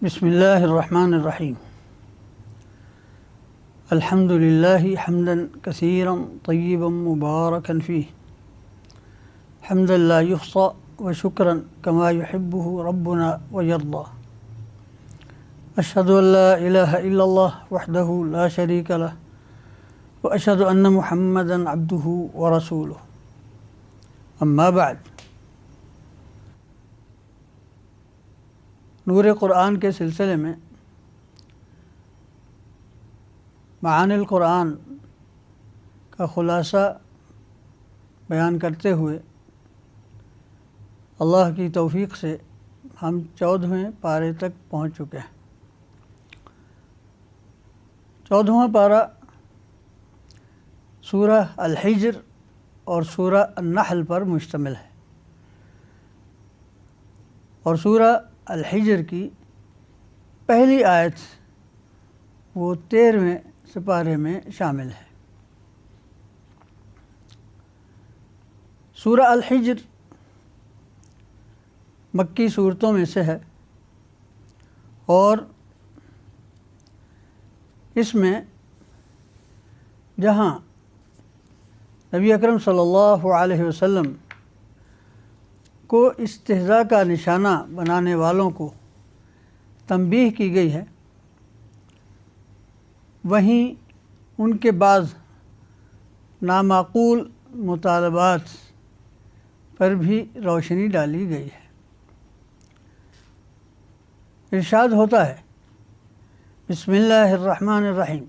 بسم اللہ الرحمن الرحیم الحمد للہ حمدا کثیرا طیبا مبارکا فیہ حمدا لا یحصى وشکرا کما یحبہ ربنا ویرضى اشہد ان لا الہ الا اللہ وحدہ لا شریک لہ واشہد ان محمدا عبدہ ورسولہ اما بعد۔ نور قرآن کے سلسلے میں معانی القرآن کا خلاصہ بیان کرتے ہوئے اللہ کی توفیق سے ہم 14ویں پارے تک پہنچ چکے ہیں۔ 14واں پارہ سورہ الحجر اور سورہ النحل پر مشتمل ہے، اور سورہ الحجر کی پہلی آیت وہ 13ویں سپارے میں شامل ہے۔ سورہ الحجر مکی صورتوں میں سے ہے، اور اس میں جہاں نبی اکرم صلی اللہ علیہ وسلم کو استہزاء کا نشانہ بنانے والوں کو تنبیہ کی گئی ہے، وہیں ان کے بعض نامعقول مطالبات پر بھی روشنی ڈالی گئی ہے۔ ارشاد ہوتا ہے، بسم اللہ الرحمن الرحیم،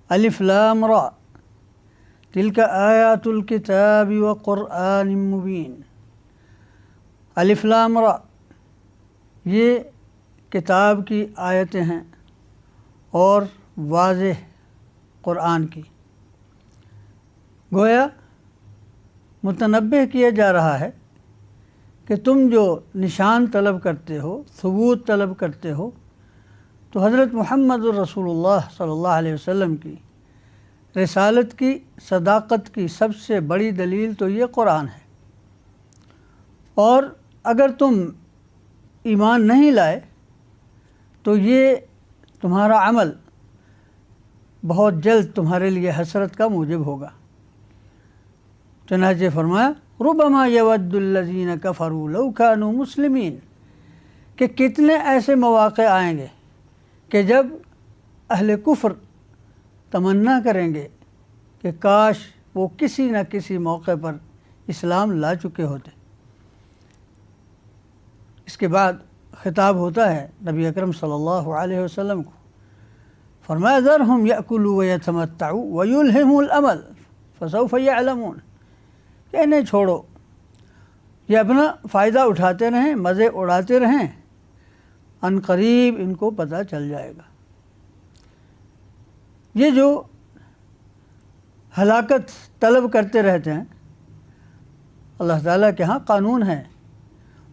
الف لام را تلک آیات الکتاب وقرآن مبین۔ الف لام را یہ کتاب کی آیتیں ہیں اور واضح قرآن کی۔ گویا متنبہ کیا جا رہا ہے کہ تم جو نشان طلب کرتے ہو، ثبوت طلب کرتے ہو، تو حضرت محمد الرسول اللہ صلی اللہ علیہ وسلم کی رسالت کی صداقت کی سب سے بڑی دلیل تو یہ قرآن ہے، اور اگر تم ایمان نہیں لائے تو یہ تمہارا عمل بہت جلد تمہارے لیے حسرت کا موجب ہوگا۔ چنانچہ فرمایا، ربما یود الذین کفروا لو کانوا مسلمین، کہ کتنے ایسے مواقع آئیں گے کہ جب اہل کفر تمنا کریں گے کہ کاش وہ کسی نہ کسی موقع پر اسلام لا چکے ہوتے۔ اس کے بعد خطاب ہوتا ہے نبی اکرم صلی اللہ علیہ وسلم کو، فرمایا، ذرہم یأکلوا ویتمتعوا ویلہموا الامل فسوف یعلمون، کہ انہیں چھوڑو، یہ اپنا فائدہ اٹھاتے رہیں، مزے اڑاتے رہیں، ان قریب ان کو پتہ چل جائے گا۔ یہ جو ہلاکت طلب کرتے رہتے ہیں، اللہ تعالیٰ کے ہاں قانون ہے،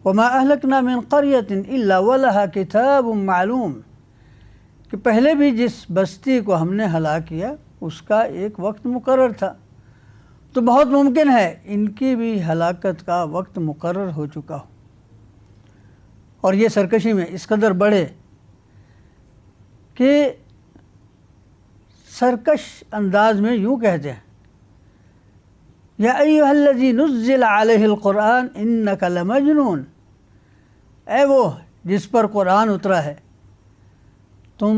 وَمَا أَهْلَكْنَا مِنْ قَرْيَةٍ إِلَّا وَلَهَا كِتَابٌ مَعْلُوم، کہ پہلے بھی جس بستی کو ہم نے ہلاک کیا اس کا ایک وقت مقرر تھا، تو بہت ممکن ہے ان کی بھی ہلاکت کا وقت مقرر ہو چکا ہو۔ اور یہ سرکشی میں اس قدر بڑھے کہ سرکش انداز میں یوں کہتے ہیں، یا ایھا الذی نزل علیہ القرآن انک لمجنون، اے وہ جس پر قرآن اترا ہے تم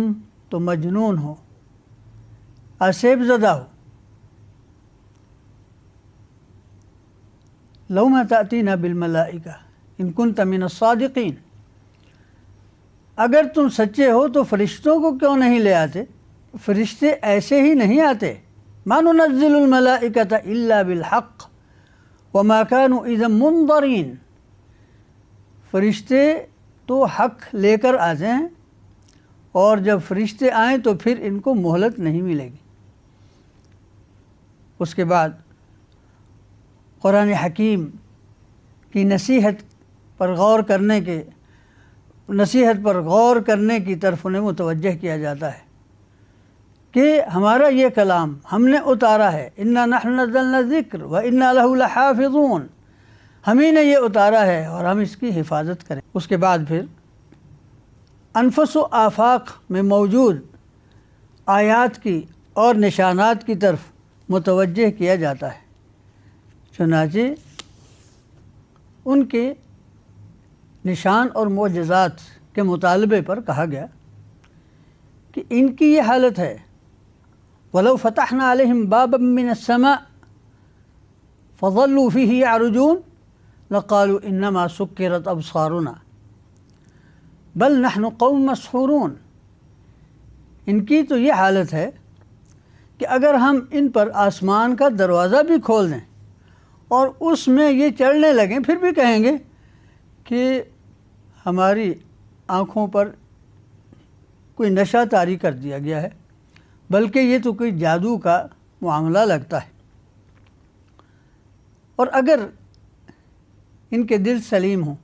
تو مجنون ہو، آسیب زدہ ہو۔ لو ما تأتینا بالملائکہ ان کنت من الصادقین، اگر تم سچے ہو تو فرشتوں کو کیوں نہیں لے آتے؟ فرشتے ایسے ہی نہیں آتے، ما ننزل الملائکۃ الا بالحق وما كانوا اذا منظرین، فرشتے تو حق لے کر آتے ہیں، اور جب فرشتے آئیں تو پھر ان کو مہلت نہیں ملے گی۔ اس کے بعد قرآن حکیم کی نصیحت پر غور کرنے کی طرف انہیں متوجہ کیا جاتا ہے کہ ہمارا یہ کلام ہم نے اتارا ہے، انا نحن نزلنا الذکر وانا لہ لحافظون، ہم ہی نے یہ اتارا ہے اور ہم اس کی حفاظت کریں۔ اس کے بعد پھر انفس و آفاق میں موجود آیات کی اور نشانات کی طرف متوجہ کیا جاتا ہے۔ چنانچہ ان کے نشان اور معجزات کے مطالبے پر کہا گیا کہ ان کی یہ حالت ہے، وَلَوْ فَتَحْنَا عَلَيْهِمْ بَابًا مِّنَ السَّمَاءِ فَظَلُّوا فِيهِ يَعْرُجُونَ لَقَالُوا إِنَّمَا سُكِّرَتْ أَبْصَارُنَا بَلْ نَحْنُ قَوْمٌ مَسْحُورُونَ۔ ان کی تو یہ حالت ہے کہ اگر ہم ان پر آسمان کا دروازہ بھی کھول دیں اور اس میں یہ چڑھنے لگیں، پھر بھی کہیں گے کہ ہماری آنکھوں پر کوئی نشہ طاری کر دیا گیا ہے، بلکہ یہ تو کوئی جادو کا معاملہ لگتا ہے۔ اور اگر ان کے دل سلیم ہوں،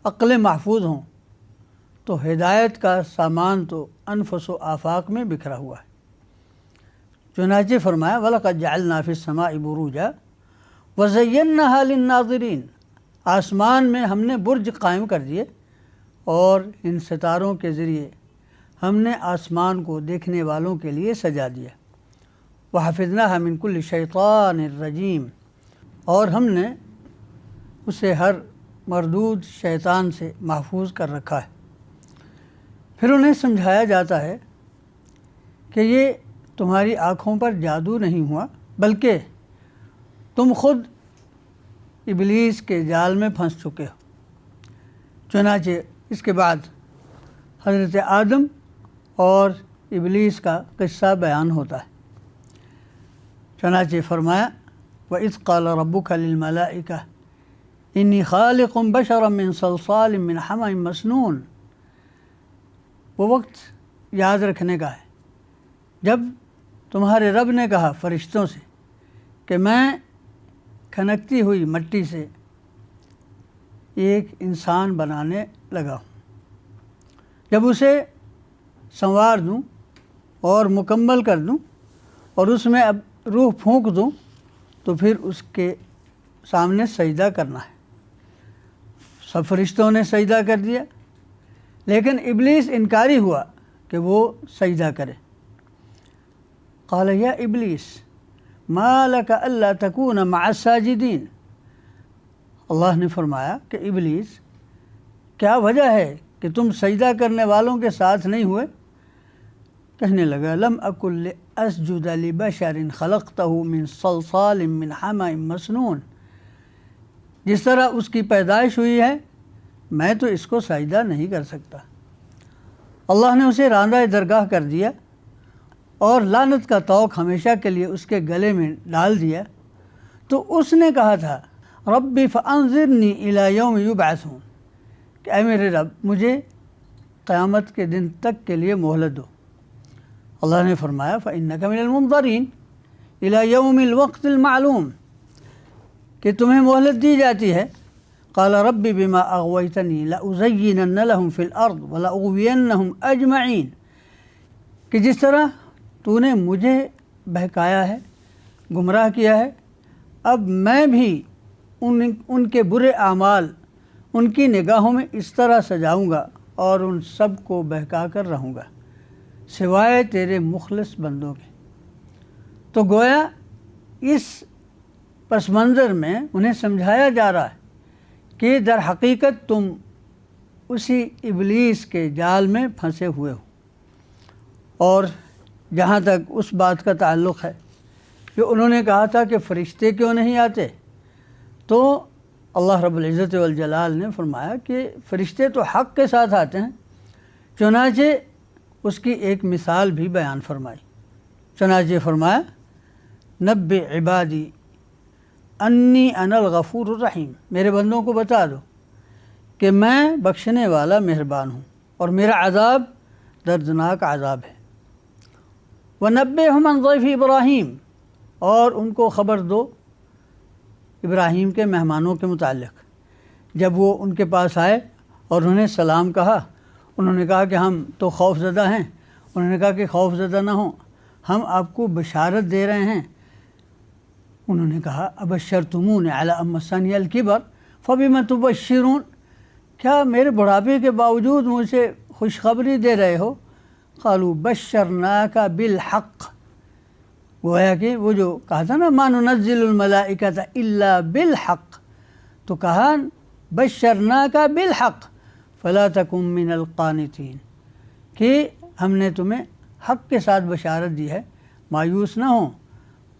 عقل محفوظ ہوں، تو ہدایت کا سامان تو انفس و آفاق میں بکھرا ہوا ہے۔ چنانچہ فرمایا وَلَقَدْ جَعَلْنَا فِي السَّمَاءِ بُرُوجًا وَزَيَّنَّاهَا لِلنَّاظِرِينَ۔ آسمان میں ہم نے برج قائم کر دیے اور ان ستاروں کے ذریعے ہم نے آسمان کو دیکھنے والوں کے لیے سجا دیا۔ وَحَفِظْنَاهَا مِنْ كُلِّ شَيْطَانٍ رَجِيمٍ، اور ہم نے اسے ہر مردود شیطان سے محفوظ کر رکھا ہے۔ پھر انہیں سمجھایا جاتا ہے کہ یہ تمہاری آنکھوں پر جادو نہیں ہوا، بلکہ تم خود ابلیس کے جال میں پھنس چکے ہو۔ چنانچہ اس کے بعد حضرت آدم اور ابلیس کا قصہ بیان ہوتا ہے۔ چنانچہ فرمایا وَإِذْ قَالَ رَبُّكَ لِلْمَلَائِكَةِ إِنِّي خَالِقٌ بَشَرًا مِّن صَلْصَالٍ مِّنْ حَمَإٍ مَّسْنُونٍ۔ وہ وقت یاد رکھنے کا ہے جب تمہارے رب نے کہا فرشتوں سے کہ میں کھنکتی ہوئی مٹی سے ایک انسان بنانے لگا ہوں، جب اسے سنوار دوں اور مکمل کر دوں اور اس میں اب روح پھونک دوں تو پھر اس کے سامنے سجدہ کرنا ہے۔ سب فرشتوں نے سجدہ کر دیا، لیکن ابلیس انکاری ہوا کہ وہ سجدہ کرے۔ قال یا ابلیس ما لک الا تکون مع الساجدین۔ اللہ نے فرمایا کہ ابلیس، کیا وجہ ہے کہ تم سجدہ کرنے والوں کے ساتھ نہیں ہوئے؟ کہنے لگا لم اکن لاسجد لبشر خلقتہ من صلصال من حمأ مسنون۔ جس طرح اس کی پیدائش ہوئی ہے میں تو اس کو سجدہ نہیں کر سکتا۔ اللہ نے اسے راندہ درگاہ کر دیا اور لعنت کا طوق ہمیشہ کے لیے اس کے گلے میں ڈال دیا، تو اس نے کہا تھا ربی فانظرنی الی یوم یبعثون، کہ اے میرے رب مجھے قیامت کے دن تک کے لیے مہلت دو۔ اللہ نے فرمایا فإنک من المنظرین الی یوم الوقت المعلوم، کہ تمہیں مہلت دی جاتی ہے۔ قال رب بما اغویتنی لأزینن لهم فی الارض ولأغوینہم اجمعین، کہ جس طرح تو نے مجھے بہکایا ہے، گمراہ کیا ہے، اب میں بھی ان کے برے اعمال ان کی نگاہوں میں اس طرح سجاؤں گا اور ان سب کو بہکا کر رہوں گا سوائے تیرے مخلص بندوں کے۔ تو گویا اس پس منظر میں انہیں سمجھایا جا رہا ہے کہ در حقیقت تم اسی ابلیس کے جال میں پھنسے ہوئے ہو۔ اور جہاں تک اس بات کا تعلق ہے کہ انہوں نے کہا تھا کہ فرشتے کیوں نہیں آتے، تو اللہ رب العزت والجلال نے فرمایا کہ فرشتے تو حق کے ساتھ آتے ہیں۔ چنانچہ اس کی ایک مثال بھی بیان فرمائی۔ چنانچہ فرمایا نبئ عبادی انی انا الغفور الرحیم، میرے بندوں کو بتا دو کہ میں بخشنے والا مہربان ہوں اور میرا عذاب دردناک عذاب ہے۔ وَنَبِّئْهُمْ عَنْ ضَيْفِ ابراہیم، اور ان کو خبر دو ابراہیم کے مہمانوں کے متعلق۔ جب وہ ان کے پاس آئے اور انہیں سلام کہا، انہوں نے کہا کہ ہم تو خوف زدہ ہیں۔ انہوں نے کہا کہ خوف زدہ نہ ہوں، ہم آپ کو بشارت دے رہے ہیں۔ انہوں نے کہا ابشرتمونی علی ان مسنی الکبر فبم تبشرون، کیا میرے بڑھاپے کے باوجود مجھے خوشخبری دے رہے ہو؟ قالوا بشرناک بالحق، گویا کہ وہ جو کہا تھا نا ما ننزل الملائکۃ الا بالحق، تو کہا بشرناک بالحق فلا تکن من القانتین، کہ ہم نے تمہیں حق کے ساتھ بشارت دی ہے، مایوس نہ ہو۔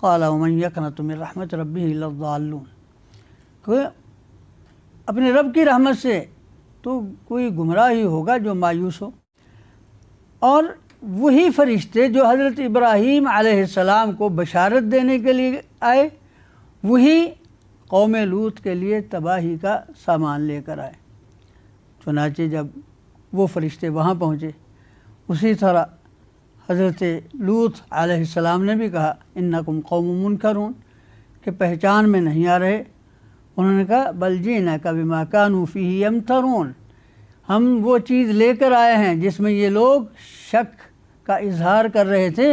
قال ومن یقنط من رحمت ربہ الا الضالون، کہ اپنے رب کی رحمت سے تو کوئی گمراہ ہی ہوگا جو مایوس ہو۔ اور وہی فرشتے جو حضرت ابراہیم علیہ السلام کو بشارت دینے کے لیے آئے، وہی قوم لوط کے لیے تباہی کا سامان لے کر آئے۔ چنانچہ جب وہ فرشتے وہاں پہنچے، اسی طرح حضرت لوط علیہ السلام نے بھی کہا انکم قوم منکرون، کہ پہچان میں نہیں آ رہے۔ انہوں نے کہا بل جئناک بما کانوا فیہ یمترون، ہم وہ چیز لے کر آئے ہیں جس میں یہ لوگ شک کا اظہار کر رہے تھے،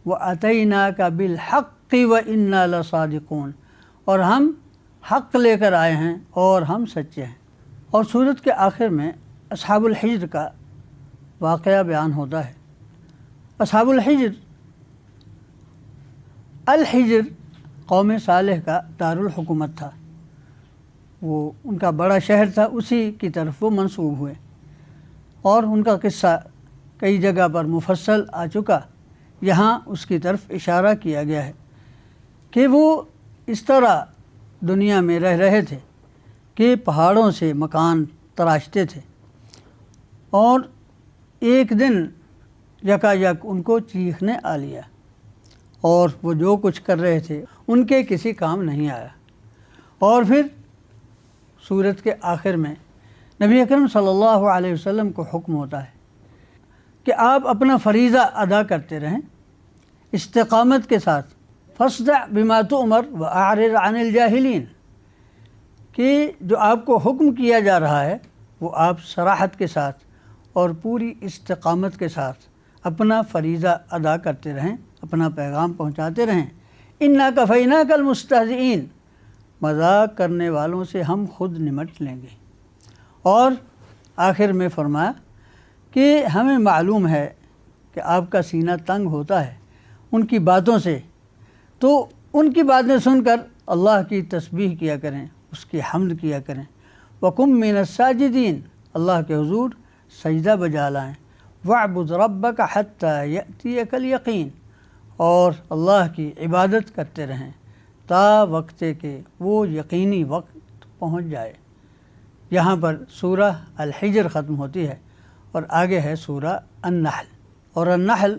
وَأَتَيْنَاكَ بِالْحَقِّ وَإِنَّا لَصَادِقُونَ، اور ہم حق لے کر آئے ہیں اور ہم سچے ہیں۔ اور سورت کے آخر میں اصحاب الحجر کا واقعہ بیان ہوتا ہے۔ اصحاب الحجر قوم صالح کا دارالحکومت تھا، وہ ان کا بڑا شہر تھا، اسی کی طرف وہ منسوب ہوئے، اور ان کا قصہ کئی جگہ پر مفصل آ چکا، یہاں اس کی طرف اشارہ کیا گیا ہے کہ وہ اس طرح دنیا میں رہ رہے تھے کہ پہاڑوں سے مکان تراشتے تھے، اور ایک دن یکا یک ان کو چیخنے آ لیا، اور وہ جو کچھ کر رہے تھے ان کے کسی کام نہیں آیا۔ اور پھر سورت کے آخر میں نبی اکرم صلی اللہ علیہ وسلم کو حکم ہوتا ہے کہ آپ اپنا فریضہ ادا کرتے رہیں استقامت کے ساتھ، فاصدع بما تؤمر واعرض عن الجاہلین، کہ جو آپ کو حکم کیا جا رہا ہے وہ آپ صراحت کے ساتھ اور پوری استقامت کے ساتھ اپنا فریضہ ادا کرتے رہیں، اپنا پیغام پہنچاتے رہیں۔ انا کفیناک المستہزئین، مذاق کرنے والوں سے ہم خود نمٹ لیں گے۔ اور آخر میں فرمایا کہ ہمیں معلوم ہے کہ آپ کا سینہ تنگ ہوتا ہے ان کی باتوں سے، تو ان کی باتیں سن کر اللہ کی تسبیح کیا کریں، اس کی حمد کیا کریں۔ وَقُم مِّنَ السَّاجِدِينَ، اللہ کے حضور سجدہ بجا لائیں۔ وَاعْبُدْ رَبَّكَ حَتَّى يَأْتِيَكَ الْيَقِينُ، اور اللہ کی عبادت کرتے رہیں تا وقتے کہ وہ یقینی وقت پہنچ جائے۔ یہاں پر سورہ الحجر ختم ہوتی ہے اور آگے ہے سورہ النحل، اور النحل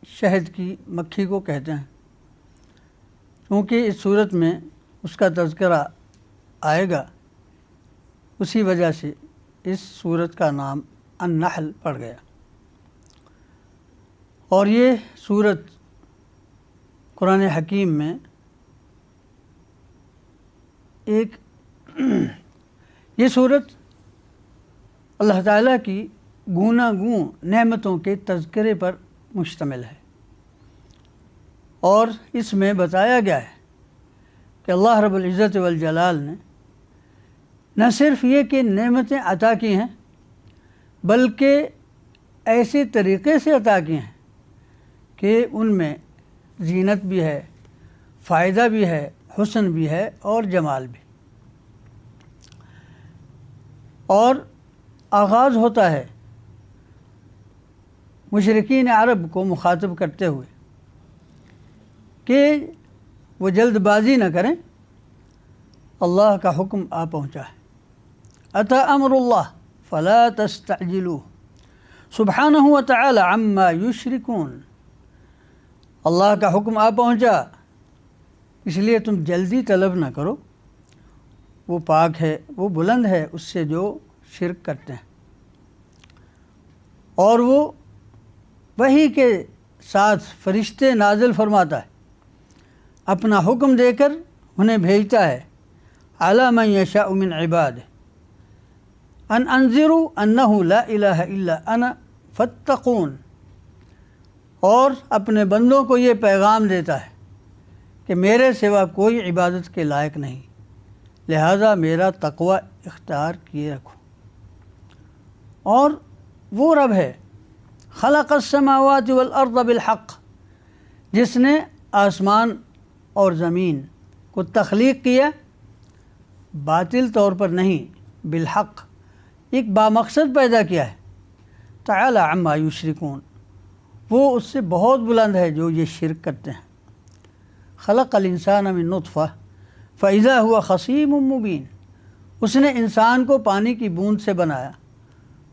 شہد کی مکھی کو کہتے ہیں، کیونکہ اس صورت میں اس کا تذکرہ آئے گا، اسی وجہ سے اس صورت کا نام النحل پڑ گیا۔ اور یہ صورت قرآن حکیم میں یہ صورت اللہ تعالیٰ کی گوناگون نعمتوں کے تذکرے پر مشتمل ہے، اور اس میں بتایا گیا ہے کہ اللہ رب العزت والجلال نے نہ صرف یہ کہ نعمتیں عطا کی ہیں، بلکہ ایسے طریقے سے عطا کی ہیں کہ ان میں زینت بھی ہے، فائدہ بھی ہے، حسن بھی ہے اور جمال بھی۔ اور آغاز ہوتا ہے مشرکین عرب کو مخاطب کرتے ہوئے کہ وہ جلد بازی نہ کریں، اللہ کا حکم آ پہنچا ہے۔ اتی امر اللہ فلا تستعجلوہ سبحانہ وتعالی عما یشرکون، اللہ کا حکم آ پہنچا، اس لیے تم جلدی طلب نہ کرو، وہ پاک ہے، وہ بلند ہے اس سے جو شرک کرتے ہیں۔ اور وہ وحی کے ساتھ فرشتے نازل فرماتا ہے، اپنا حکم دے کر انہیں بھیجتا ہے، علی من یشاء من عبادہ ان انذروا انہ لا الہ الا انا فاتقون، اور اپنے بندوں کو یہ پیغام دیتا ہے کہ میرے سوا کوئی عبادت کے لائق نہیں، لہذا میرا تقوی اختیار کیے رکھو۔ اور وہ رب ہے خلق السماوات والارض بالحق، جس نے آسمان اور زمین کو تخلیق کیا باطل طور پر نہیں، بالحق ایک بامقصد پیدا کیا ہے۔ تعالی عما یشرکون، وہ اس سے بہت بلند ہے جو یہ شرک کرتے ہیں۔ خلق الانسان من نطفہ فاذا هو خصیم مبین، اس نے انسان کو پانی کی بوند سے بنایا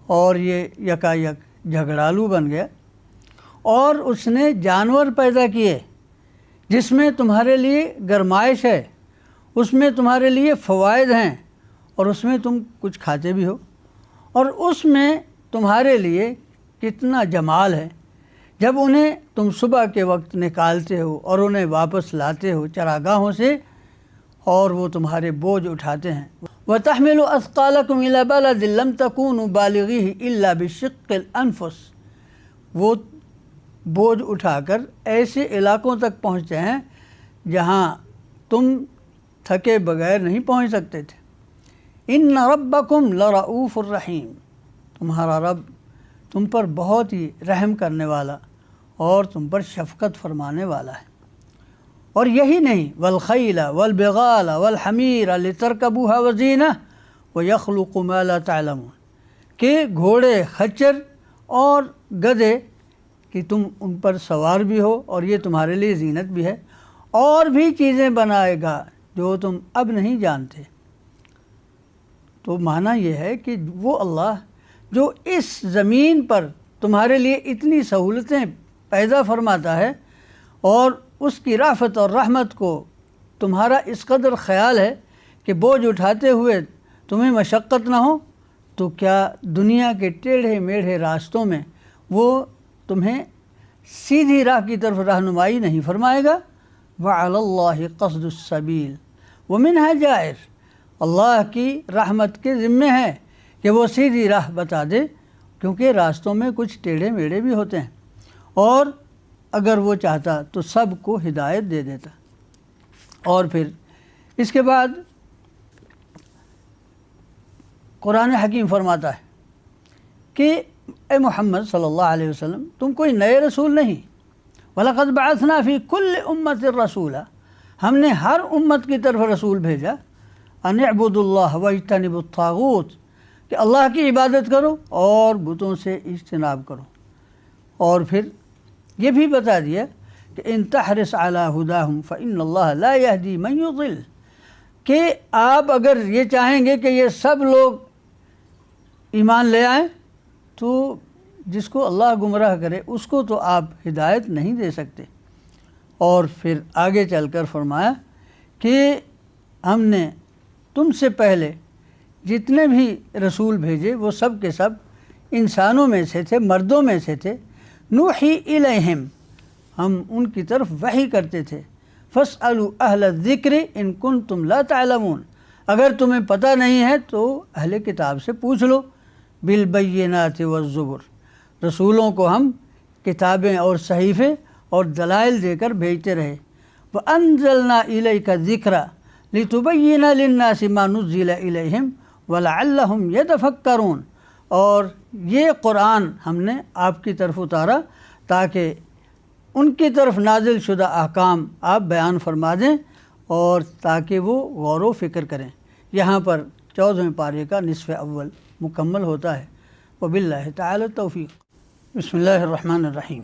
اور یہ یکایک جھگڑالو بن گیا، اور اس نے جانور پیدا کیے جس میں تمہارے لیے گرمائش ہے، اس میں تمہارے لیے فوائد ہیں، اور اس میں تم کچھ کھاتے بھی ہو، اور اس میں تمہارے لیے کتنا جمال ہے جب انہیں تم صبح کے وقت نکالتے ہو اور انہیں واپس لاتے ہو چراگاہوں سے، اور وہ تمہارے بوجھ اٹھاتے ہیں۔ وَتَحْمِلُ أَثْقَالَكُمْ إِلَى بَلَدٍ لَمْ تَكُونُوا بَالِغِيهِ إِلَّا بِشِقِّ الْأَنفُسِ، وہ بوجھ اٹھا کر ایسے علاقوں تک پہنچتے ہیں جہاں تم تھکے بغیر نہیں پہنچ سکتے تھے۔ إِنَّ رَبَّكُمْ لَرَؤُوفٌ الرحیم، تمہارا رب تم پر بہت ہی رحم کرنے والا اور تم پر شفقت فرمانے والا ہے۔ اور یہی نہیں، والخیل والبغال والحمیر لترکبوها وزینہ ویخلق ما لا تعلمون، کہ گھوڑے، خچر اور گدھے کہ تم ان پر سوار بھی ہو اور یہ تمہارے لیے زینت بھی ہے، اور بھی چیزیں بنائے گا جو تم اب نہیں جانتے۔ تو معنی یہ ہے کہ وہ اللہ جو اس زمین پر تمہارے لیے اتنی سہولتیں پیدا فرماتا ہے، اور اس کی رافت اور رحمت کو تمہارا اس قدر خیال ہے کہ بوجھ اٹھاتے ہوئے تمہیں مشقت نہ ہو، تو کیا دنیا کے ٹیڑھے میڑھے راستوں میں وہ تمہیں سیدھی راہ کی طرف رہنمائی نہیں فرمائے گا؟ وَعَلَى اللَّهِ قَصْدُ السَّبِيلِ وَمِنْهَا جَائِرٌ، اللہ کی رحمت کے ذمے ہے کہ وہ سیدھی راہ بتا دے، کیونکہ راستوں میں کچھ ٹیڑھے میڑھے بھی ہوتے ہیں، اور اگر وہ چاہتا تو سب کو ہدایت دے دیتا۔ اور پھر اس کے بعد قرآن حکیم فرماتا ہے کہ اے محمد صلی اللہ علیہ وسلم، تم کوئی نئے رسول نہیں۔ وَلَقَدْ بَعَثْنَا فِي كُلِّ أُمَّةٍ رَسُولًا، ہم نے ہر امت کی طرف رسول بھیجا، أَنِ اعْبُدُوا اللَّهَ وَاجْتَنِبُوا الطَّاغُوتَ، کہ اللہ کی عبادت کرو اور بتوں سے اجتناب کرو۔ اور پھر یہ بھی بتا دیا کہ ان تحرص علی ہداہم فإن اللہ لا یہدی من یضل، کہ آپ اگر یہ چاہیں گے کہ یہ سب لوگ ایمان لے آئیں تو جس کو اللہ گمراہ کرے اس کو تو آپ ہدایت نہیں دے سکتے۔ اور پھر آگے چل کر فرمایا کہ ہم نے تم سے پہلے جتنے بھی رسول بھیجے وہ سب کے سب انسانوں میں سے تھے، مردوں میں سے تھے۔ نوحی الیہم، ہم ان کی طرف وحی کرتے تھے۔ فاسألوا اہل الذکر ان کنتم لا تعلمون، اگر تمہیں پتہ نہیں ہے تو اہل کتاب سے پوچھ لو۔ بالبینات والزبر، رسولوں کو ہم کتابیں اور صحیفے اور دلائل دے کر بھیجتے رہے۔ وانزلنا الیک الذکر لتبین للناس ما نزل الیہم ولعلہم یتفکرون، اور یہ قرآن ہم نے آپ کی طرف اتارا تاکہ ان کی طرف نازل شدہ احکام آپ بیان فرما دیں اور تاکہ وہ غور و فکر کریں۔ یہاں پر 14ویں پارے کا نصف اول مکمل ہوتا ہے۔ وباللہ تعالی التوفیق۔ بسم اللہ الرحمن الرحیم۔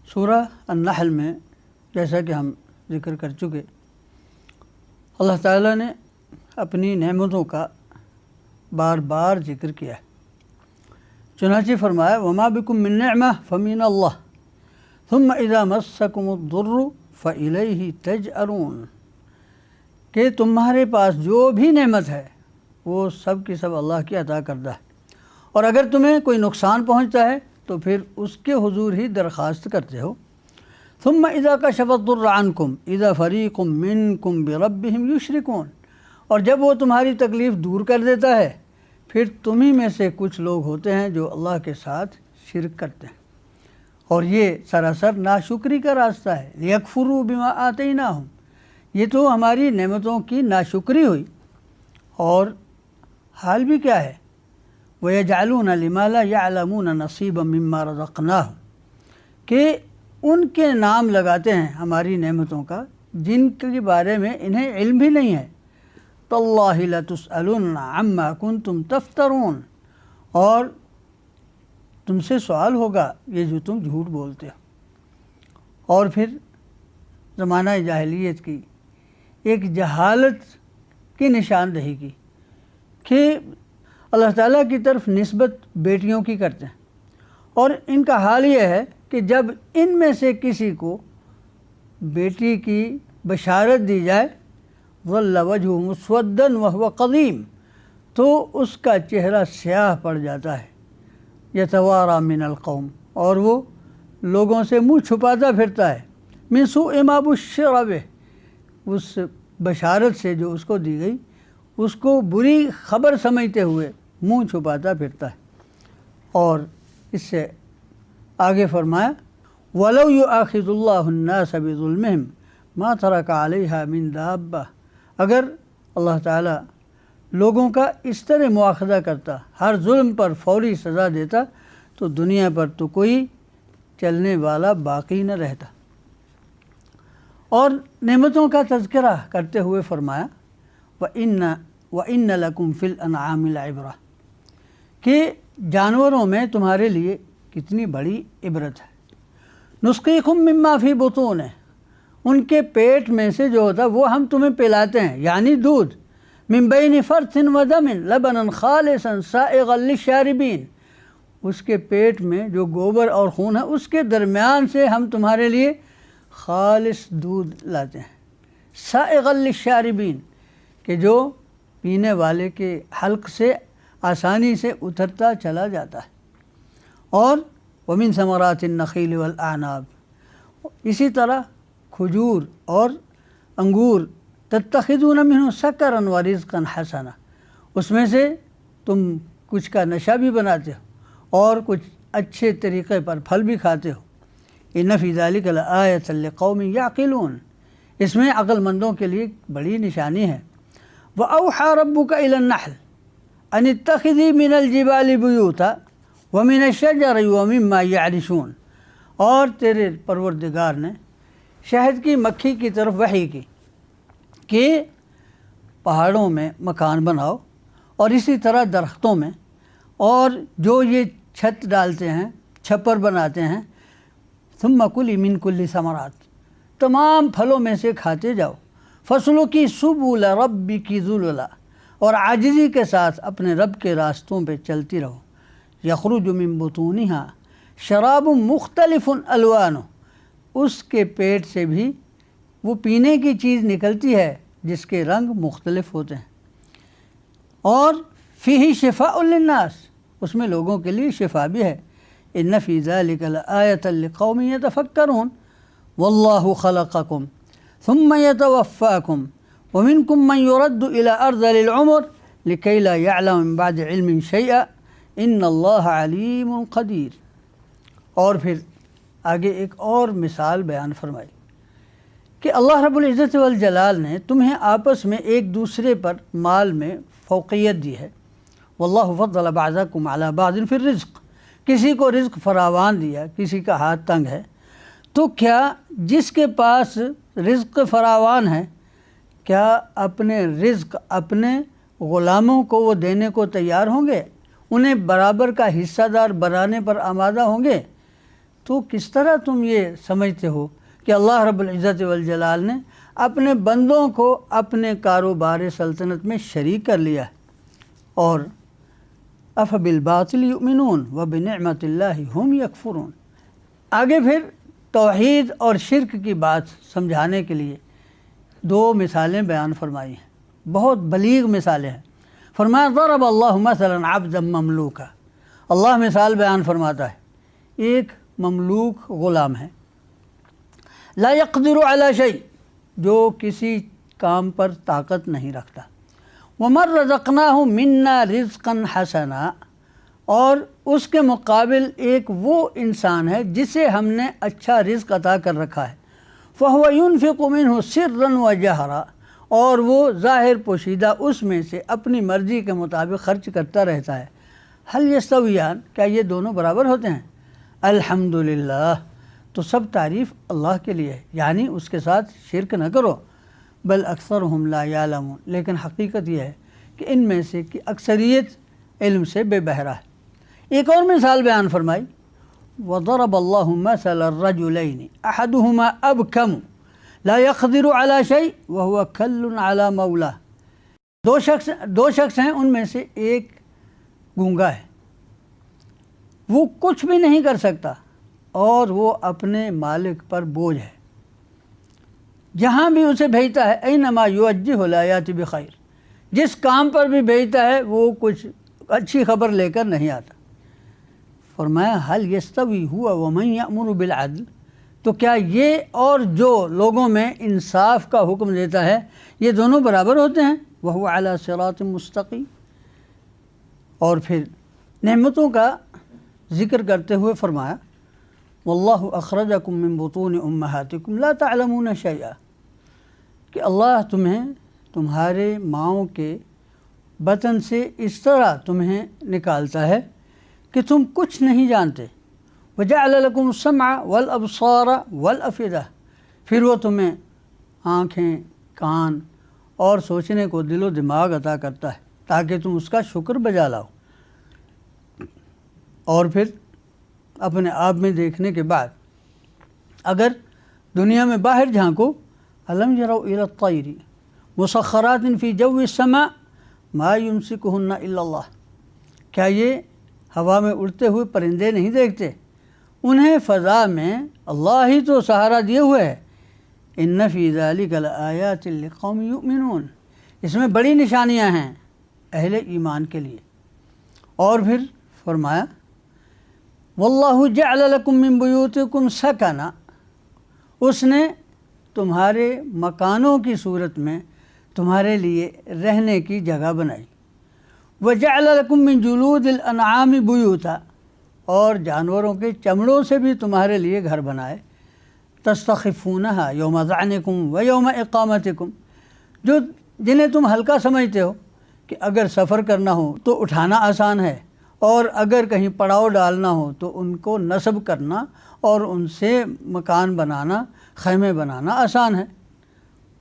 سورہ النحل میں جیسا کہ ہم ذکر کر چکے، اللہ تعالیٰ نے اپنی نعمتوں کا بار بار ذکر کیا ہے۔ چنانچہ فرمایا وما بکم من نعمہ فمن اللہ ثم اذا مسکم الضر فالیہ تجأرون، کہ تمہارے پاس جو بھی نعمت ہے وہ سب کی سب اللہ کی عطا کردہ ہے، اور اگر تمہیں کوئی نقصان پہنچتا ہے تو پھر اس کے حضور ہی درخواست کرتے ہو۔ ثم اذا کشف الضر عنکم اذا فریق منکم بربہم یشرکون، اور جب وہ تمہاری تکلیف دور کر دیتا ہے پھر تمہیں میں سے کچھ لوگ ہوتے ہیں جو اللہ کے ساتھ شرک کرتے ہیں، اور یہ سراسر ناشکری کا راستہ ہے۔ لیکفروا بما آتیناہم، یہ تو ہماری نعمتوں کی ناشکری ہوئی، اور حال بھی کیا ہے؟ وَيَجْعَلُونَ لِمَا لَا يَعْلَمُونَ نَصِيبًا مِمَّا رَزَقْنَاهُمْ، کہ ان کے نام لگاتے ہیں ہماری نعمتوں کا جن کے بارے میں انہیں علم بھی نہیں ہے۔ تَاللَّهِ لَتُسْأَلُنَّ عَمَّا كُنْتُمْ تَفْتَرُونَ، اور تم سے سوال ہوگا یہ جو تم جھوٹ بولتے ہو۔ اور پھر زمانہ جاہلیت کی ایک جہالت کی نشاندہی کی کہ اللہ تعالیٰ کی طرف نسبت بیٹیوں کی کرتے ہیں، اور ان کا حال یہ ہے کہ جب ان میں سے کسی کو بیٹی کی بشارت دی جائے ظل وجهه مسودا وهو قدیم، تو اس کا چہرہ سیاہ پڑ جاتا ہے، یتوارا من القوم، اور وہ لوگوں سے منہ چھپاتا پھرتا ہے، من سوء ما بشر بہ، اس بشارت سے جو اس کو دی گئی اس کو بری خبر سمجھتے ہوئے منہ چھپاتا پھرتا ہے۔ اور اس سے آگے فرمایا وَلَوْ يُؤَاخِذُ اللَّهُ النَّاسَ بِظُلْمِهِمْ مَا تَرَكَ عَلَيْهَا مِنْ دَابَّةٍ، اگر اللہ تعالیٰ لوگوں کا اس طرح مواخذہ کرتا، ہر ظلم پر فوری سزا دیتا، تو دنیا پر تو کوئی چلنے والا باقی نہ رہتا۔ اور نعمتوں کا تذکرہ کرتے ہوئے فرمایا وَإِنَّ لَكُمْ فِي الْأَنْعَامِ لَعِبْرَةً، کہ جانوروں میں تمہارے لیے کتنی بڑی عبرت ہے۔ نُسْقِيكُم مِّمَّا فِي بُطُونِهِ، ان کے پیٹ میں سے جو ہوتا وہ ہم تمہیں پلاتے ہیں، یعنی دودھ، مِن بَيْنِ فَرْثٍ وَدَمٍ لَبَنًا خَالِصًا سَائِغًا لِلشَّارِبِينَ، اس کے پیٹ میں جو گوبر اور خون ہے اس کے درمیان سے ہم تمہارے لیے خالص دودھ لاتے ہیں، سَائِغًا لِلشَّارِبِينَ، کہ جو پینے والے کے حلق سے آسانی سے اترتا چلا جاتا ہے۔ اور وَمِن ثَمَرَاتِ النَّخِيلِ وَالْأَعْنَابِ، اسی طرح کھجور اور انگور، تَتَّخِذُونَ مِنْهُ سَكَرًا وَرِزْقًا حَسَنًا، اس میں سے تم کچھ کا نشہ بھی بناتے ہو اور کچھ اچھے طریقے پر پھل بھی کھاتے ہو۔ إِنَّ فِي ذَلِكَ لَآيَةً لِقَوْمٍ يَعْقِلُونَ، اس میں عقل مندوں کے لیے بڑی نشانی ہے۔ وَأَوْحَى رَبُّكَ إِلَى النَّحْلِ أَنِ اتَّخِذِي مِنَ الْجِبَالِ بُيُوتًا وَمِنَ الشَّجَرِ وَمِمَّا يَعْرِشُونَ، اور تیرے پروردگار نے شہد کی مکھی کی طرف وحی کی کہ پہاڑوں میں مکان بناؤ، اور اسی طرح درختوں میں، اور جو یہ چھت ڈالتے ہیں، چھپر بناتے ہیں، ثم کلی من کل ثمرات، تمام پھلوں میں سے کھاتے جاؤ، فسلوکی سبل ربک ذللا، اور عاجزی کے ساتھ اپنے رب کے راستوں پہ چلتی رہو، یخرج من بطونہا شراب مختلف الوانہ، اس کے پیٹ سے بھی وہ پینے کی چیز نکلتی ہے جس کے رنگ مختلف ہوتے ہیں، اور فیہ شفاء للناس، اس میں لوگوں کے لیے شفا بھی ہے۔ ان فی ذلک لآیۃ لقوم یتفکرون واللہ خلقکم ثم یتوفاکم ومنکم من یرد الی ارذل العمر لکی لا یعلم من بعد علم شیئا ان اللہ علیم قدیر۔ اور پھر آگے ایک اور مثال بیان فرمائی کہ اللہ رب العزت والجلال نے تمہیں آپس میں ایک دوسرے پر مال میں فوقیت دی ہے۔ واللہ فضل بعضکم علی بعض فی الرزق، کسی کو رزق فراوان دیا، کسی کا ہاتھ تنگ ہے، تو کیا جس کے پاس رزق فراوان ہے کیا اپنے رزق اپنے غلاموں کو وہ دینے کو تیار ہوں گے، انہیں برابر کا حصہ دار بنانے پر آمادہ ہوں گے؟ تو کس طرح تم یہ سمجھتے ہو کہ اللہ رب العزت والجلال نے اپنے بندوں کو اپنے کاروبار سلطنت میں شریک کر لیا ہے؟ اور أَفَبِالْبَاطِلِ يُؤْمِنُونَ وَبِنِعْمَةِ اللَّهِ هُمْ يَكْفُرُونَ۔ آگے پھر توحید اور شرک کی بات سمجھانے کے لیے دو مثالیں بیان فرمائی ہیں، بہت بلیغ مثالیں ہیں۔ فرمایا ضرب اللہ مثلا عبدا مملوکا، اللہ مثال بیان فرماتا ہے، ایک مملوک غلام ہے، لا يقدر على شيء، جو کسی کام پر طاقت نہیں رکھتا، وَمَن رَزَقْنَاهُ مِنَّا رِزْقًا حَسَنًا، اور اس کے مقابل ایک وہ انسان ہے جسے ہم نے اچھا رزق عطا کر رکھا ہے، فَهُوَ يُنْفِقُ مِنْهُ سِرًّا وَجَهْرًا، اور وہ ظاہر پوشیدہ اس میں سے اپنی مرضی کے مطابق خرچ کرتا رہتا ہے، حل یستویان، کیا یہ دونوں برابر ہوتے ہیں؟ الحمدللہ، تو سب تعریف اللہ کے لیے ہے، یعنی اس کے ساتھ شرک نہ کرو۔ بل اکثرہم لا یعلمون، لیکن حقیقت یہ ہے کہ ان میں سے کی اکثریت علم سے بے بہرہ ہے۔ ایک اور مثال بیان فرمائی، وضرب اللہ مثل الرجلین احدہما ابکم لا يقدر على شيء وهو كل على مولاه۔ دو شخص ہیں، ان میں سے ایک گونگا ہے، وہ کچھ بھی نہیں کر سکتا اور وہ اپنے مالک پر بوجھ ہے، جہاں بھی اسے بھیجتا ہے اینما یوجہ لا یاتی بخیر، جس کام پر بھی بھیجتا ہے وہ کچھ اچھی خبر لے کر نہیں آتا۔ فرمایا حل یستوی ہوا ومن یأمر بالعدل، تو کیا یہ اور جو لوگوں میں انصاف کا حکم دیتا ہے یہ دونوں برابر ہوتے ہیں؟ وہو علی صراط مستقیم۔ اور پھر نعمتوں کا ذکر کرتے ہوئے فرمایا واللہ اخرجکم من بطون امہاتکم لا تعلمون شیئا، کہ اللہ تمہیں تمہارے ماؤں کے بطن سے اس طرح تمہیں نکالتا ہے کہ تم کچھ نہیں جانتے۔ وجعل لکم السمع والابصار والافئدہ، پھر وہ تمہیں آنکھیں، کان اور سوچنے کو دل و دماغ عطا کرتا ہے تاکہ تم اس کا شکر بجا لاؤ۔ اور پھر اپنے آپ میں دیکھنے کے بعد اگر دنیا میں باہر جھانکو، الم یروا الی الطیر مسخرات فی جو السماء ما یمسکہن الا اللہ، کیا یہ ہوا میں اڑتے ہوئے پرندے نہیں دیکھتے؟ انہیں فضا میں اللہ ہی تو سہارا دیے ہوئے ہے۔ ان فی ذلک لآیات لقوم یؤمنون، اس میں بڑی نشانیاں ہیں اہل ایمان کے لیے۔ اور پھر فرمایا واللہ جعل لکم من بیوتکم سکنا، اس نے تمہارے مکانوں کی صورت میں تمہارے لیے رہنے کی جگہ بنائی۔ وجعل لکم من جلود الانعام بیوتا، اور جانوروں کے چمڑوں سے بھی تمہارے لیے گھر بنائے۔ تستخفونہا یوم ظعنکم و یوم اقامتکم، جنہیں تم ہلکا سمجھتے ہو کہ اگر سفر کرنا ہو تو اٹھانا آسان ہے، اور اگر کہیں پڑاؤ ڈالنا ہو تو ان کو نصب کرنا اور ان سے مکان بنانا، خیمے بنانا آسان ہے۔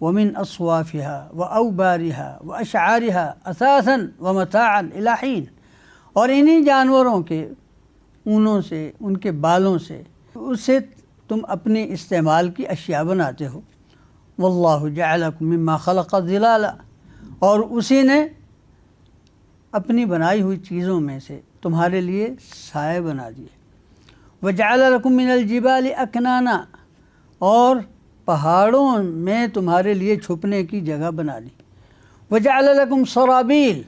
ومن اصوافها واوبارها واشعارها اثاثا ومتاعا الى حین، اور انہی جانوروں کے اونوں سے، ان کے بالوں سے، اس سے تم اپنی استعمال کی اشیاء بناتے ہو۔ واللہ جعلکم مما خلق ظلالا، اور اسی نے اپنی بنائی ہوئی چیزوں میں سے تمہارے لیے سائے بنا دیے۔ وجعل لکم من الجبال اکنانا، اور پہاڑوں میں تمہارے لیے چھپنے کی جگہ بنا دی۔ وجعل لکم سرابیل،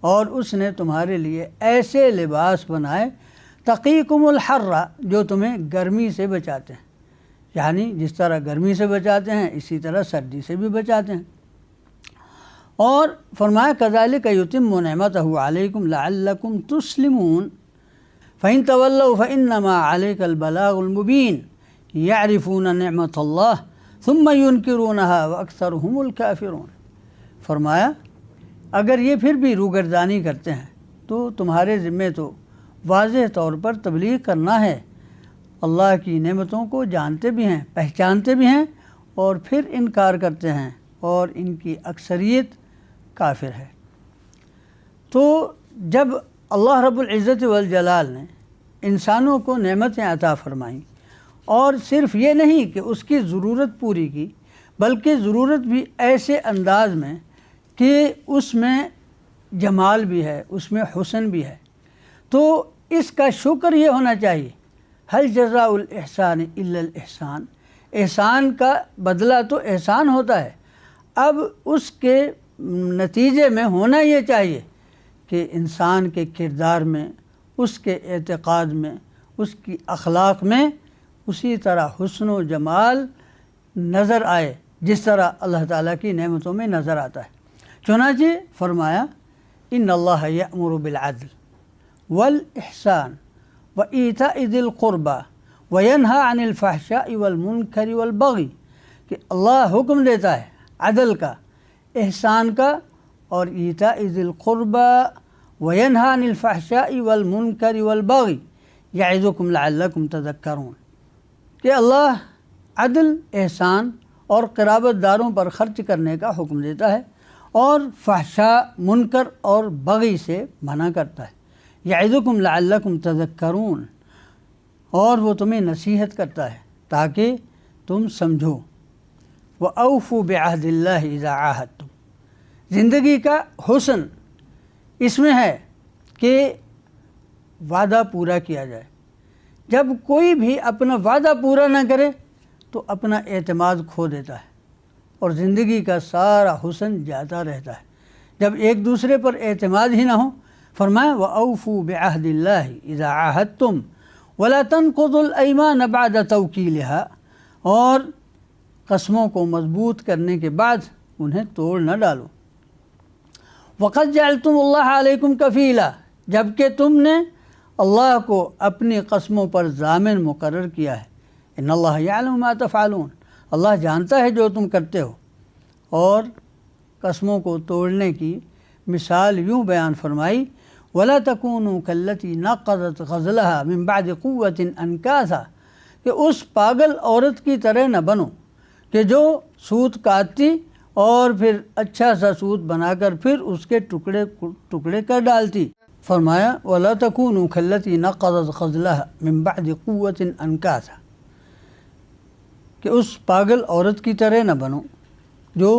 اور اس نے تمہارے لیے ایسے لباس بنائے تقیکم الحر، جو تمہیں گرمی سے بچاتے ہیں، یعنی جس طرح گرمی سے بچاتے ہیں اسی طرح سردی سے بھی بچاتے ہیں۔ اور فرمایا کذالک یتم نعمتہ علیکم لعلکم تسلمون فإن تولوا فإنما علیک البلاغ المبین یعرفون نعمت اللہ ثم ینکرونہا واکثرہم الکافرون۔ فرمایا اگر یہ پھر بھی روگردانی کرتے ہیں تو تمہارے ذمے تو واضح طور پر تبلیغ کرنا ہے، اللہ کی نعمتوں کو جانتے بھی ہیں، پہچانتے بھی ہیں، اور پھر انکار کرتے ہیں، اور ان کی اکثریت کافر ہے۔ تو جب اللہ رب العزت والجلال نے انسانوں کو نعمتیں عطا فرمائیں، اور صرف یہ نہیں کہ اس کی ضرورت پوری کی، بلکہ ضرورت بھی ایسے انداز میں کہ اس میں جمال بھی ہے، اس میں حسن بھی ہے، تو اس کا شکر یہ ہونا چاہیے حل جزاء الاحسان الا الاحسان، احسان کا بدلہ تو احسان ہوتا ہے۔ اب اس کے نتیجے میں ہونا یہ چاہیے کہ انسان کے کردار میں، اس کے اعتقاد میں، اس کی اخلاق میں اسی طرح حسن و جمال نظر آئے جس طرح اللہ تعالیٰ کی نعمتوں میں نظر آتا ہے۔ چنانچہ فرمایا ان اللہ یأمر بالعدل والاحسان وایتاء ذی القربى وینہی عن الفحشاء والمنکر والبغی، کہ اللہ حکم دیتا ہے عدل کا، احسان کا، اور ایتاء ذی القربى وَيَنْهَى عَنِ الْفَحْشَاءِ وَالْمُنْكَرِ وَالْبَغْيِ يَعِظُكُمْ لَعَلَّكُمْ تَذَكَّرُونَ کہ اللہ عدل، احسان اور قرابت داروں پر خرچ کرنے کا حکم دیتا ہے اور فحشاء، منکر اور بغی سے منع کرتا ہے۔ یعظکم لعلکم تذکرون، اور وہ تمہیں نصیحت کرتا ہے تاکہ تم سمجھو۔ وَأَوْفُوا بِعَهْدِ اللَّهِ إِذَا عَاهَدتُّم، زندگی کا حسن اس میں ہے کہ وعدہ پورا کیا جائے۔ جب کوئی بھی اپنا وعدہ پورا نہ کرے تو اپنا اعتماد کھو دیتا ہے اور زندگی کا سارا حسن جاتا رہتا ہے۔ جب ایک دوسرے پر اعتماد ہی نہ ہو، فرمایا وَأَوْفُوا بِعَهْدِ اللَّهِ إِذَا عَاهَدتُّم وَلَا تَنقُضُوا الْأَيْمَانَ بَعْدَ تَوْكِيلِهَا، اور قسموں کو مضبوط کرنے کے بعد انہیں توڑ نہ ڈالو۔ وَقَدْ جَعَلْتُمُ اللَّهَ عَلَيْكُمْ كَفِيلًا، جبکہ تم نے اللہ کو اپنی قسموں پر ضامن مقرر کیا ہے۔ ان اللہ یعلم ما تفعلون، اللہ جانتا ہے جو تم کرتے ہو۔ اور قسموں کو توڑنے کی مثال یوں بیان فرمائی، وَلَا تَكُونُوا كَالَّتِي نَقَضَتْ غَزْلَهَا مِن بَعْدِ قُوَّةٍ أَنْكَاثًا، کہ اس پاگل عورت کی طرح نہ بنو کہ جو سوت کاٹتی اور پھر اچھا سا سوت بنا کر پھر اس کے ٹکڑے ٹکڑے کر ڈالتی۔ فرمایا وَلَا تَكُونُوا كَالَّتِي نَقَضَتْ غَزْلَهَا مِن بَعْدِ قُوَّةٍ أَنْكَاثًا، کہ اس پاگل عورت کی طرح نہ بنو جو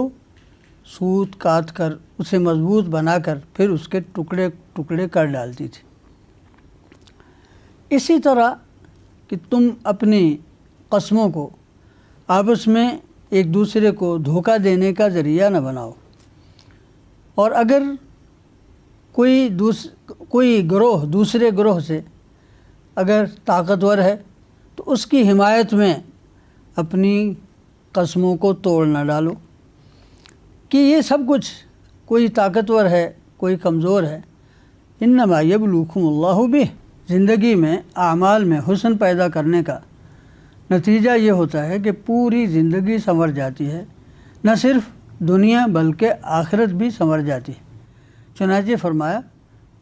سوت کاٹ کر اسے مضبوط بنا کر پھر اس کے ٹکڑے ٹکڑے کر ڈالتی تھی۔ اسی طرح کہ تم اپنی قسموں کو آپس میں ایک دوسرے کو دھوکہ دینے کا ذریعہ نہ بناؤ، اور اگر کوئی گروہ دوسرے گروہ سے اگر طاقتور ہے تو اس کی حمایت میں اپنی قسموں کو توڑ نہ ڈالو کہ یہ سب کچھ، کوئی طاقتور ہے کوئی کمزور ہے۔ انما یبلوکم اللہ بہ، زندگی میں اعمال میں حسن پیدا کرنے کا نتیجہ یہ ہوتا ہے کہ پوری زندگی سنور جاتی ہے، نہ صرف دنیا بلکہ آخرت بھی سنور جاتی ہے۔ چنانچہ فرمایا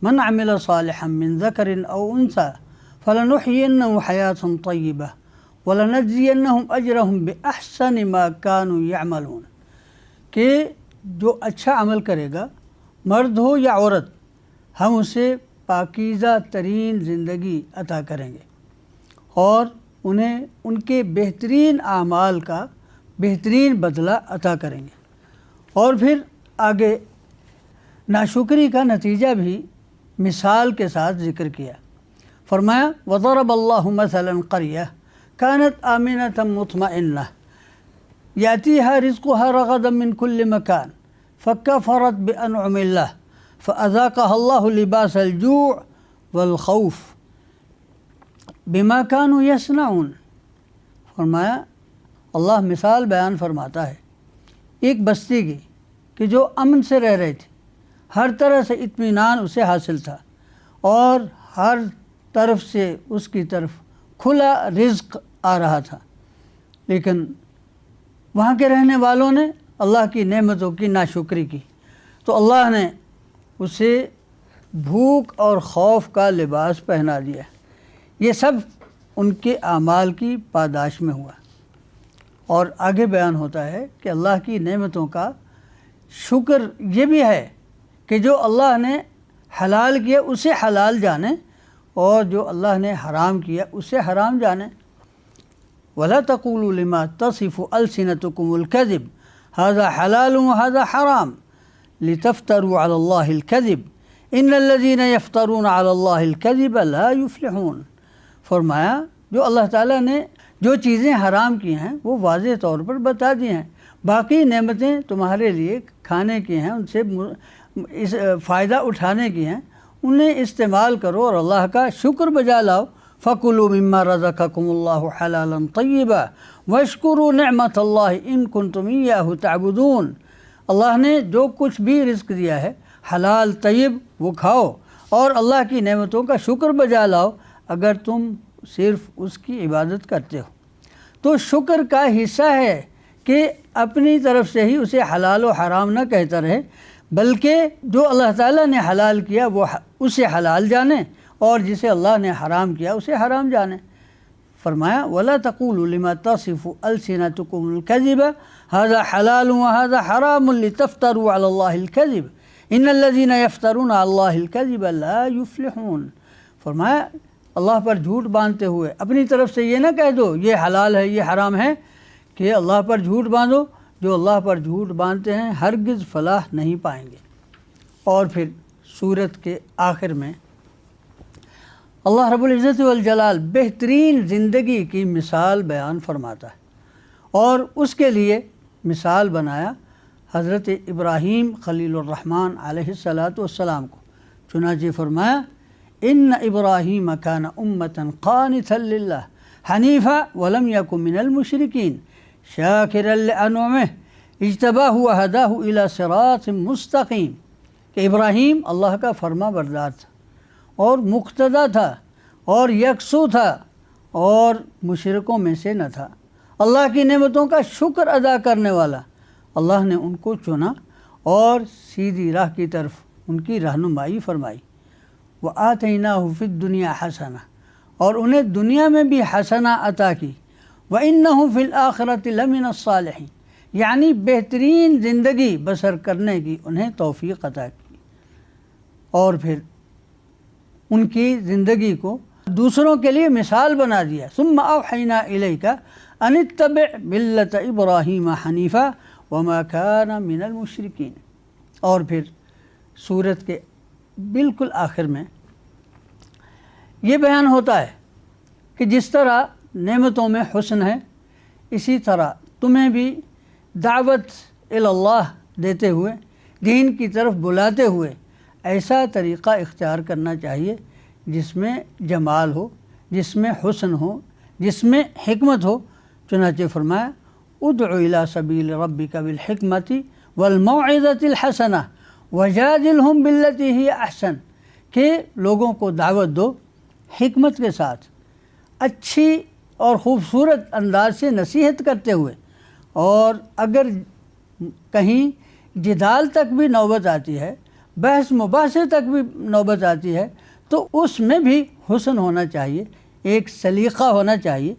من عمل صالحا من ذکر او انثی فلنحینہ حیاۃ طیبہ وَلَنَجْزِيَنَّهُمْ أَجْرَهُمْ بِأَحْسَنِ مَا كَانُوا يَعْمَلُونَ، کہ جو اچھا عمل کرے گا، مرد ہو یا عورت، ہم اسے پاکیزہ ترین زندگی عطا کریں گے اور انہیں ان کے بہترین اعمال کا بہترین بدلہ عطا کریں گے۔ اور پھر آگے ناشکری کا نتیجہ بھی مثال کے ساتھ ذکر کیا۔ فرمایا وَضَرَبَ اللَّهُ مَثَلًا قَرْيَةً كانت آمنة مطمئنة يأتيها رزقها رغدا من كل مكان فكفرت بأنعم الله فأذاقها الله لباس الجوع والخوف بما كانوا يصنعون۔ فرمایا اللہ مثال بیان فرماتا ہے ایک بستی کی کہ جو امن سے رہ رہی تھی، ہر طرح سے اطمینان اسے حاصل تھا اور ہر طرف سے اس کی طرف کھلا رزق آ رہا تھا، لیکن وہاں کے رہنے والوں نے اللہ کی نعمتوں کی ناشکری کی تو اللہ نے اسے بھوک اور خوف کا لباس پہنا دیا۔ یہ سب ان کے اعمال کی پاداش میں ہوا۔ اور آگے بیان ہوتا ہے کہ اللہ کی نعمتوں کا شکر یہ بھی ہے کہ جو اللہ نے حلال کیا اسے حلال جانے اور جو اللہ نے حرام کیا اسے حرام جانے۔ وَلَا تَقُولُوا لِمَا تَصِفُ أَلْسِنَتُكُمُ الْكَذِبَ هَذَا حَلَالٌ وَهَذَا حَرَامٌ لِتَفْتَرُوا عَلَى اللَّهِ الْكَذِبَ إِنَّ الَّذِينَ يَفْتَرُونَ عَلَى اللَّهِ الْكَذِبَ لَا يُفْلِحُونَ۔ فرمایا جو اللہ تعالیٰ نے جو چیزیں حرام کی ہیں وہ واضح طور پر بتا دی ہیں، باقی نعمتیں تمہارے لیے کھانے کی ہیں، ان سے فائدہ اٹھانے کی ہیں، انہیں استعمال کرو اور اللہ کا شکر بجا لاؤ۔ فَكُلُوا مِمَّا رَزَقَكُمُ اللَّهُ حَلَالًا طَيِّبًا وَاشْكُرُوا نِعْمَةَ اللَّهِ إِن كُنتُمْ إِيَّاهُ تَعْبُدُونَ۔ اللہ نے جو کچھ بھی رزق دیا ہے حلال طیب وہ کھاؤ اور اللہ کی نعمتوں کا شکر بجا لاؤ اگر تم صرف اس کی عبادت کرتے ہو۔ تو شکر کا حصہ ہے کہ اپنی طرف سے ہی اسے حلال و حرام نہ کہتا رہے بلکہ جو اللہ تعالیٰ نے حلال کیا وہ اسے حلال جانیں اور جسے اللہ نے حرام کیا اسے حرام جانیں۔ فرمایا وَلَا تَقُولُوا لِمَا تَصِفُ أَلْسِنَتُكُمُ الْكَذِبَ هَذَا حَلَالٌ وَهَذَا حَرَامٌ لِتَفْتَرُوا عَلَى اللَّهِ الْكَذِبَ إِنَّ الَّذِينَ يَفْتَرُونَ عَلَى اللَّهِ الْكَذِبَ لَا يُفْلِحُونَ۔ فرمایا اللہ پر جھوٹ باندھتے ہوئے اپنی طرف سے یہ نہ کہہ دو یہ حلال ہے یہ حرام ہے، کہ اللہ پر جھوٹ باندھو، جو اللہ پر جھوٹ باندھتے ہیں ہرگز فلاح نہیں پائیں گے۔ اور پھر سورت کے آخر میں اللہ رب العزت والجلال بہترین زندگی کی مثال بیان فرماتا ہے، اور اس کے لیے مثال بنایا حضرت ابراہیم خلیل الرحمن علیہ السلام کو۔ چنانچہ فرمایا ان ابراہیم کان امۃ قانتا للہ حنیفا ولم یک من المشرکین شاکرا لانعمہ اجتباہ وہداہ الی صراط مستقیم، کہ ابراہیم اللہ کا فرما بردار تھا اور مقتدا تھا اور یکسو تھا اور مشرکوں میں سے نہ تھا، اللہ کی نعمتوں کا شکر ادا کرنے والا۔ اللہ نے ان کو چنا اور سیدھی راہ کی طرف ان کی رہنمائی فرمائی۔ وَآتَيْنَاهُ فِي الدُّنْيَا حَسَنَةً، اور انہیں دنیا میں بھی حسنہ عطا کی۔ وَإِنَّهُ فِي الْآخِرَةِ لَمِنَ الصَّالِحِينَ، یعنی بہترین زندگی بسر کرنے کی انہیں توفیق عطا کی، اور پھر ان کی زندگی کو دوسروں کے لیے مثال بنا دیا۔ ثُمَّ أَوْحَيْنَا إِلَيْكَ أَنِ اتَّبِعْ مِلَّةَ إِبْرَاهِيمَ حَنِيفًا وَمَا كَانَ مِنَ الْمُشْرِكِينَ۔ اور پھر سورت کے بالکل آخر میں یہ بیان ہوتا ہے کہ جس طرح نعمتوں میں حسن ہے، اسی طرح تمہیں بھی دعوت اللہ دیتے ہوئے، دین کی طرف بلاتے ہوئے ایسا طریقہ اختیار کرنا چاہیے جس میں جمال ہو، جس میں حسن ہو، جس میں حکمت ہو۔ چنانچہ فرمایا ادع الی سبیل ربک بالحکمۃ والموعظۃ الحسنہ وجادلہم باللتی ہی احسن، کہ لوگوں کو دعوت دو حکمت کے ساتھ، اچھی اور خوبصورت انداز سے نصیحت کرتے ہوئے، اور اگر کہیں جدال تک بھی نوبت آتی ہے، بحث مباحثے تک بھی نوبت آتی ہے، تو اس میں بھی حسن ہونا چاہیے، ایک سلیقہ ہونا چاہیے۔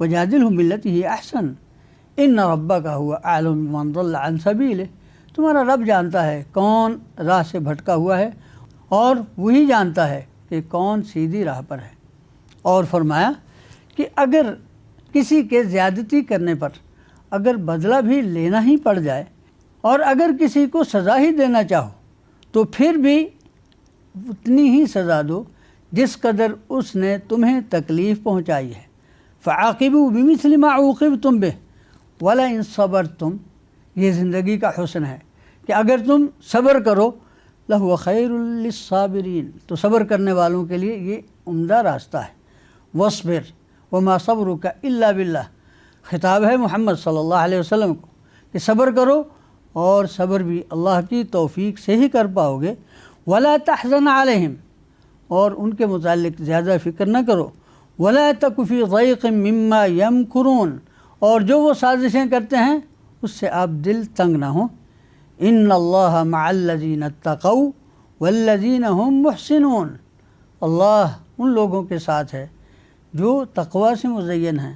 وجادلہم باللتی ہی احسن ان ربک هو اعلم بمن ضل عن سبیلہ، تمہارا رب جانتا ہے کون راہ سے بھٹکا ہوا ہے اور وہی جانتا ہے کہ کون سیدھی راہ پر ہے۔ اور فرمایا کہ اگر کسی کے زیادتی کرنے پر اگر بدلہ بھی لینا ہی پڑ جائے، اور اگر کسی کو سزا ہی دینا چاہو تو پھر بھی اتنی ہی سزا دو جس قدر اس نے تمہیں تکلیف پہنچائی ہے۔ فعاقبوا بمثل ما عوقبتم به ولئن صبرتم، یہ زندگی کا حسن ہے کہ اگر تم صبر کرو لہو خیر للصابرین، تو صبر کرنے والوں کے لیے یہ عمدہ راستہ ہے۔ واصبر وما صبرک الا باللہ، خطاب ہے محمد صلی اللہ علیہ وسلم کو کہ صبر کرو، اور صبر بھی اللہ کی توفیق سے ہی کر پاؤ گے۔ ولا تحزن علیہم، اور ان کے متعلق زیادہ فکر نہ کرو۔ ولا تک فی ضیق مما یمکرون، اور جو وہ سازشیں کرتے ہیں اس سے آپ دل تنگ نہ ہوں۔ ان اللہ مع الذین اتقوا والذین هم محسنون، اللہ ان لوگوں کے ساتھ ہے جو تقوی سے مزین ہیں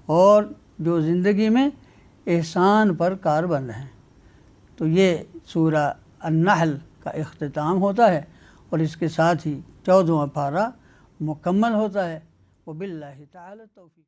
اور جو زندگی میں احسان پر کاربند ہیں۔ تو یہ سورہ النحل کا اختتام ہوتا ہے، اور اس کے ساتھ ہی 14واں پارہ مکمل ہوتا ہے۔ وباللہ تعالی التوفیق۔